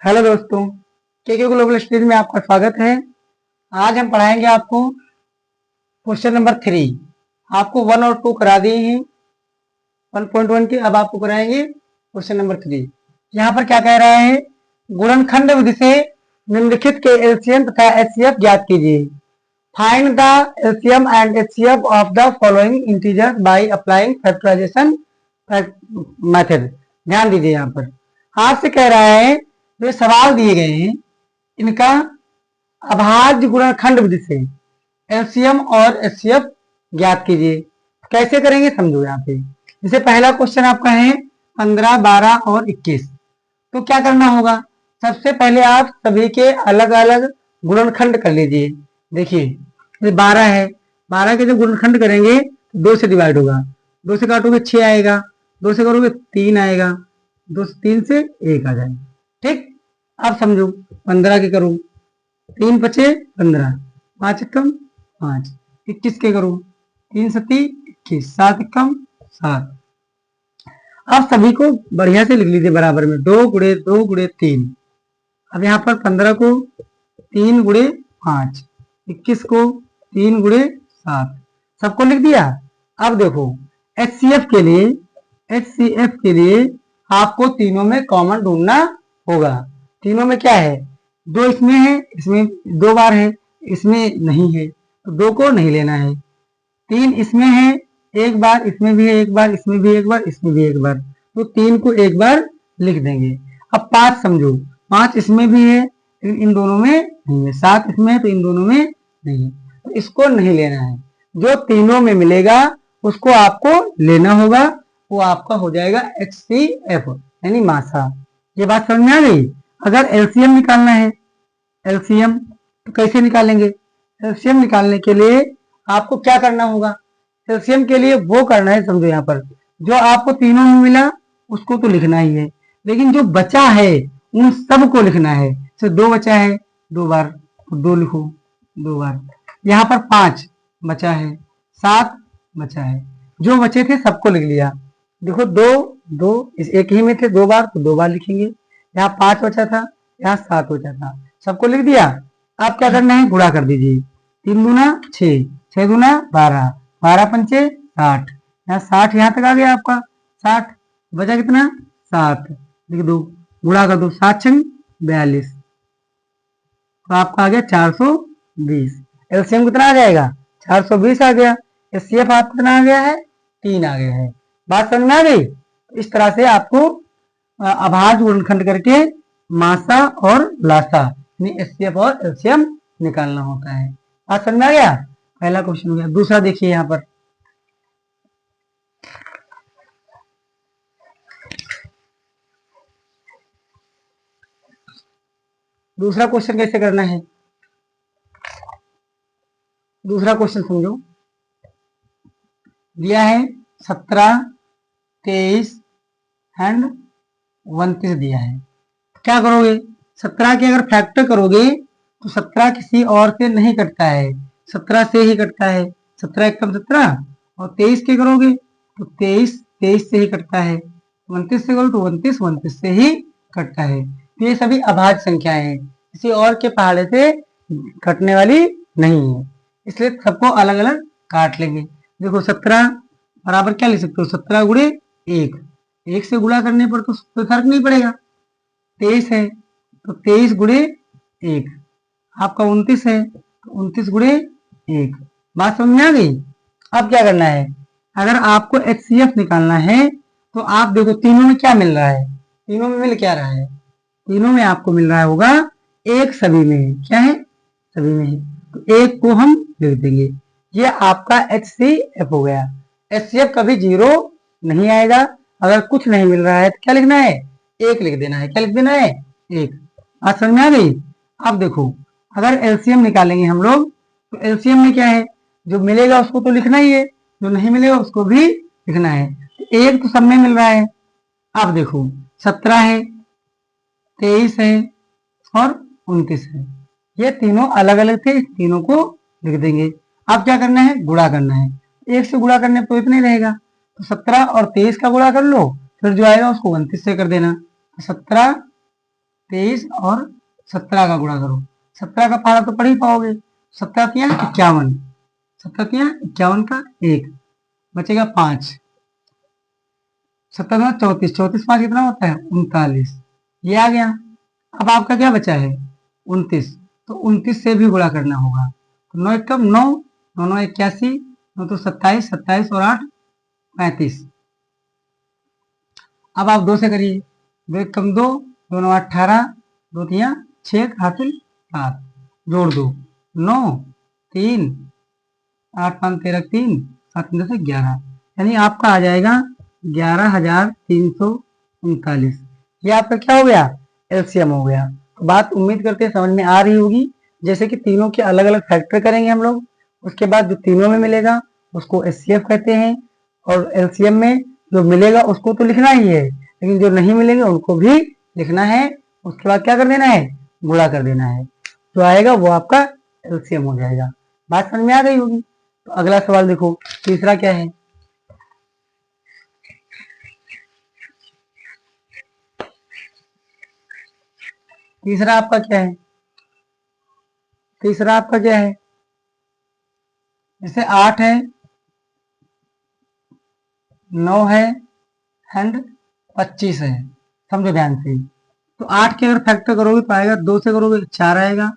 Hello दोस्तों, के global studies में आपका स्वागत है। आज हम पढ़ाएंगे आपको क्वेश्चन नंबर 3। आपको 1 और 2 करा दिए हैं 1.1 के, अब आपको कराएंगे क्वेश्चन नंबर 3। यहाँ पर क्या कह रहा है, गुणनखंड विधि से निम्नलिखित के एलसीएम तथा एचसीएफ ज्ञात कीजिए। Find the LCM and HCF of the following integers by applying factorisation method. ध्यान दीजिए, यहाँ पर आपसे कह रहा है जो सवाल दिए गए हैं इनका अभाज्य गुणनखंड विधि से एलसीएम और एचसीएफ ज्ञात कीजिए। कैसे करेंगे समझो। यहाँ पे जैसे पहला क्वेश्चन आपका है 15, 12 और 21। तो क्या करना होगा, सबसे पहले आप सभी के अलग अलग गुणनखंड कर लीजिए। देखिए 12 है, 12 के जब गुणनखंड करेंगे तो 2 से डिवाइड होगा, 2 से काटोगे 6 आएगा, 2 से करोगे 3 आएगा, 2 से 3 से 1 आ जाएगा। ठीक, अब समझो 15 के करो, 3 बचे 15, 5 कम 5, 21 के करो, 3 सती 21, 7 कम 7। अब सभी को बढ़िया से लिख लीजिए बराबर में, 2 गुणे 2 गुणे 3। अब यहाँ पर 15 को 3 गुणे 5, 21 को 3 गुणे 7, सबको लिख दिया। अब देखो एचसीएफ के लिए आपको तीनों में कॉमन ढूंढना होगा। तीनों में क्या है, 2 इसमें है, इसमें 2 बार है, इसमें नहीं है तो 2 को नहीं लेना है। 3 इसमें है, 1 बार, इसमें भी है 1 बार, इसमें भी 1 बार, इसमें भी 1 बार, तो 3 को 1 बार लिख देंगे। अब 5 समझो, 5 इसमें भी है लेकिन इन दोनों में नहीं है, 7 इसमें है तो इन दोनों में नहीं है, तो इसको नहीं लेना है। जो तीनों में मिलेगा उसको आपको लेना होगा, वो आपका हो जाएगा HCF यानी मासा। ये बात समझ में आ गई। अगर एलसीएम निकालना है, एलसीएम तो कैसे निकालेंगे। एलसीएम निकालने के लिए आपको क्या करना होगा, एलसीएम के लिए वो करना है, समझो यहाँ पर जो आपको तीनों में मिला उसको तो लिखना ही है, लेकिन जो बचा है उन सब को लिखना है। तो 2 बचा है, 2 बार, 2 लिखो 2 बार। यहाँ पर 5 बचा है, 7 बचा है, जो बचे थे सबको लिख लिया। देखो 2 2 इस एक ही में थे 2 बार तो 2 बार लिखेंगे। यहाँ 5 बचा था, यहाँ 7 बचा था, सबको लिख दिया। आप क्या करना है, गुणा कर दीजिए। 3 दूना 6, 6 दूना 12, 12 पंचे 60, यहाँ 60 यहाँ तक आ गया आपका 60, बचा कितना 7, लिख दो, गुणा कर दो, 7 छंग 42, तो आपका आ गया 420। एलसीएम कितना आ जाएगा, 420 आ गया। एचसीएफ आपका कितना आ गया है, 3 आ गया है। बात समझ में आ गई। इस तरह से आपको अभाज्य गुणनखंड करके मासा और लासा एचसीएफ और एलसीएम निकालना होता है। बात समझ में आ गया। पहला क्वेश्चन हो गया। दूसरा देखिए यहाँ पर, दूसरा क्वेश्चन कैसे करना है। दूसरा क्वेश्चन समझो, दिया है 17, 23 एंड 29 दिया है। क्या करोगे, 17 के अगर फैक्टर करोगे तो 17 किसी और से नहीं कटता है, 17 से ही कटता है। 17 एकम 17, और 23 के करोगे तो 23 से ही कटता है। 29 से करो तो 29 से ही कटता है। तो ये सभी अभाज्य संख्याएं हैं, किसी और के पहाड़े से कटने वाली नहीं है, इसलिए सबको अलग अलग काट लेंगे। देखो 17 बराबर क्या लिख सकते हो, 17 गुणे 1, 1 से गुणा करने पर तो कोई फर्क नहीं पड़ेगा। 23 है तो 23 गुणे 1, आपका 29 है तो 29 गुणे 1। बात समझ में आ गई। अब क्या करना है, अगर आपको एचसीएफ निकालना है तो आप देखो तीनों में क्या मिल रहा है, तीनों में मिल क्या रहा है, तीनों में आपको मिल रहा होगा 1 सभी में है। क्या है, सभी में है, तो 1 को हम लिख देंगे। ये आपका HCF हो गया। HCF कभी 0 नहीं आएगा। अगर कुछ नहीं मिल रहा है तो क्या लिखना है, 1 लिख देना है। क्या लिख देना है, 1। बात समझ में आ गई। अब देखो अगर एलसीएम निकालेंगे हम लोग तो एलसीएम में क्या है, जो मिलेगा उसको तो लिखना ही है, जो नहीं मिलेगा उसको भी लिखना है। तो 1 तो सब में मिल रहा है। अब देखो 17 है, 23 है और 29 है, ये तीनों अलग अलग थे, तीनों को लिख देंगे। अब क्या करना है, गुणा करना है। 1 से गुणा करने पर तो इतना ही रहेगा, तो 17 और 23 का गुणा कर लो, फिर जो आएगा उसको 29 से कर देना। तो 17 23 और 17 का गुणा करो। 17 का पहाड़ा तो पढ़ ही पाओगे। 17 तिया 51, 17 तिया 51 का 1 बचेगा 5, 17 34, 34 5 कितना होता है 39, ये आ गया। अब आपका क्या बचा है 29, तो 29 से भी गुणा करना होगा। तो 9 एकम 9, 9 9 81, 9 तो 27, 27 और 8 35। अब आप 2 से करिए, 2 एकम 2, 2 9 18, 2 तिया 6 हासिल 7, जोड़ दो 9 3 8 5 13 3 7 10 11, यानी आपका आ जाएगा 11,339। ये आपका क्या हो गया एलसीएम हो गया। तो बात उम्मीद करते हैं समझ में आ रही होगी। जैसे कि तीनों के अलग अलग फैक्टर करेंगे हम लोग, उसके बाद जो तीनों में मिलेगा उसको एचसीएफ कहते हैं, और एलसीएम में जो मिलेगा उसको तो लिखना ही है, लेकिन जो नहीं मिलेंगे उनको भी लिखना है। उसके बाद क्या कर देना है गुणा कर देना है, जो आएगा वो आपका एलसीएम हो जाएगा। बात समझ में आ गई होगी। तो अगला सवाल देखो, तीसरा क्या है। तीसरा आपका क्या है, तीसरा आपका क्या है, जैसे 8 है, 9 है एंड 25 है। समझो ध्यान से। तो 8 के अगर फैक्टर करोगे तो आएगा, 2 से करोगे 4 आएगा,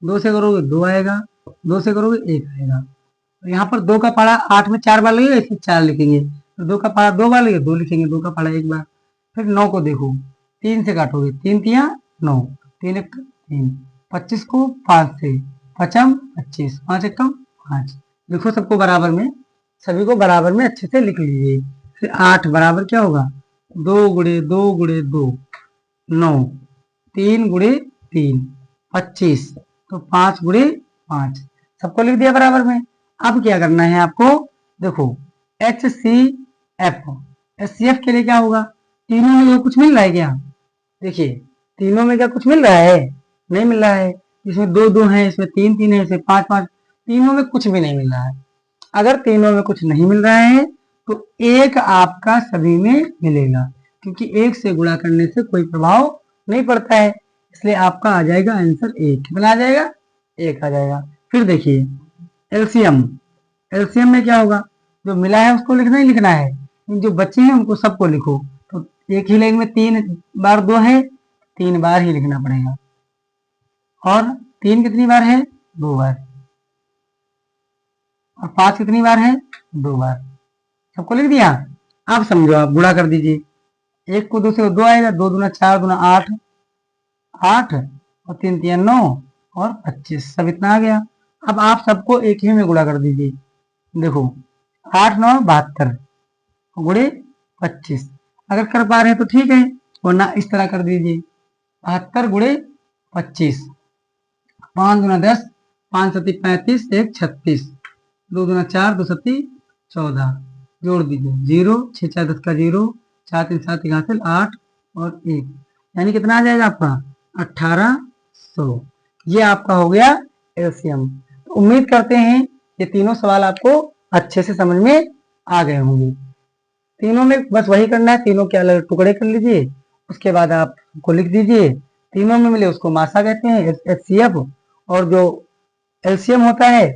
2 से करोगे 2 आएगा, 2 से करोगे 1 आएगा। तो यहाँ पर 2 का पहाड़ा 8 में 4 बार लगेगा, इसमें 4 लिखेंगे। तो 2 का पहाड़ा 2 बार लगेगा, 2 लिखेंगे, 2 का पहाड़ा 1 बार। फिर 9 को देखो, 3 से काटोगे, 3 तिया 9, 3 1 3, 25 को 5 से, 5 25, 5 1 5। लिखो सबको बराबर में, सभी को बराबर में अच्छे से लिख लीजिए। फिर 8 बराबर क्या होगा 2 गुणे 2 गुणे 2 9, 3 गुणे 3 25, तो 5 गुणे 5, सबको लिख दिया बराबर में। अब क्या करना है आपको, देखो H C F, H C F के लिए क्या होगा, तीनों में कुछ मिल रहा है क्या, देखिए तीनों में क्या कुछ मिल रहा है, नहीं मिल रहा है। इसमें 2 2 है, इसमें 3 3 है, इसमें 5 5, तीनों में कुछ भी नहीं मिल रहा है। अगर तीनों में कुछ नहीं मिल रहा है तो एक आपका सभी में मिलेगा, क्योंकि एक से गुणा करने से कोई प्रभाव नहीं पड़ता है, इसलिए आपका आ जाएगा आंसर 1। कितना आ जाएगा 1 आ जाएगा। फिर देखिए एलसीएम, एलसीएम में क्या होगा, जो मिला है उसको लिखना ही लिखना है, जो बचे हैं उनको सबको लिखो। तो एक ही लाइन में 3 बार 2 है, 3 बार ही लिखना पड़ेगा, और 3 कितनी बार है 2 बार, और 5 कितनी बार है 2 बार, सबको लिख दिया। अब समझो आप गुणा कर दीजिए, 1 को 2 से 2 आएगा, 2 दूना 4 दूना 8, 8 और 3 3 9 और 25, सब इतना आ गया। अब आप सबको एक ही में गुणा कर दीजिए, देखो 8 9 72 गुणे 25, अगर कर पा रहे हैं तो ठीक है, वरना इस तरह कर दीजिए 72 गुणे 25, 5 दूना 10, 5 सती 35, 1 36, 2 दूना 4, 2 सती 14, जोड़ दीजिए 0 6 4 10 का 0, 4 3 7 हासिल 8 और 1, यानी कितना आ जाएगा आपका 1800। ये आपका हो गया एलसीएम। तो उम्मीद करते हैं ये तीनों सवाल आपको अच्छे से समझ में आ गए होंगे। तीनों में बस वही करना है, तीनों के अलग टुकड़े कर लीजिए, उसके बाद आप को लिख दीजिए, तीनों में मिले उसको मासा कहते हैं एचसीएफ, और जो एलसीएम होता है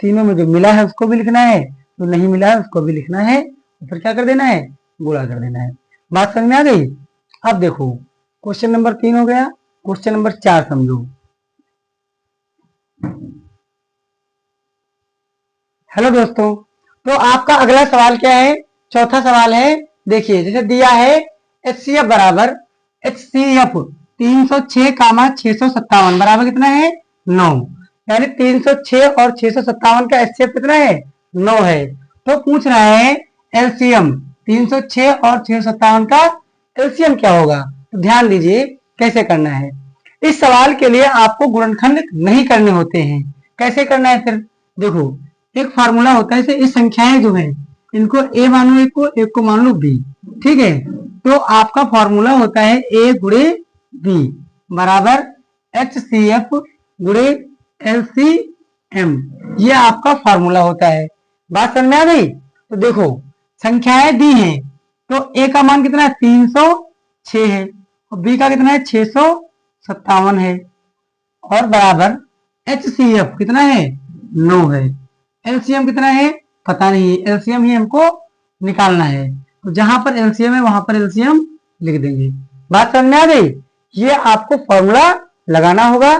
तीनों में जो मिला है उसको भी लिखना है, जो नहीं मिला है उसको भी लिखना है, फिर क्या कर देना है गुणा कर देना है। बात समझ में आ गई। अब देखो क्वेश्चन नंबर 3 हो गया, क्वेश्चन नंबर 4 समझो। हेलो दोस्तों, तो आपका अगला सवाल क्या है, चौथा सवाल है। देखिए जैसे दिया है एचसीएफ बराबर, एचसीएफ 306 कामा 657 बराबर कितना है 9, यानी 306 और 657 का एचसीएफ कितना है 9 है। तो पूछ रहा है एलसीएम 306 और 657 का एलसीएम क्या होगा। तो ध्यान दीजिए कैसे करना है। इस सवाल के लिए आपको गुणनखंड नहीं करने होते हैं। कैसे करना है फिर, देखो एक फार्मूला होता है, इस संख्याएं जो है इनको ए मानो एक को मान लो बी, ठीक है। तो आपका फॉर्मूला होता है ए गुणे बी बराबर एच सी एफ गुणे एल सी एम, ये आपका फॉर्मूला होता है। बात समझ में आ गई। तो देखो संख्याएं दी हैं, तो ए का मान कितना है 306 है, और बी का कितना है 57 है, और बराबर HCF कितना है 9 है। LCM कितना है पता नहीं, LCM ही हमको निकालना है, तो जहां पर LCM है वहां पर LCM लिख देंगे। बात समझ में आ गई? ये आपको फॉर्मूला लगाना होगा।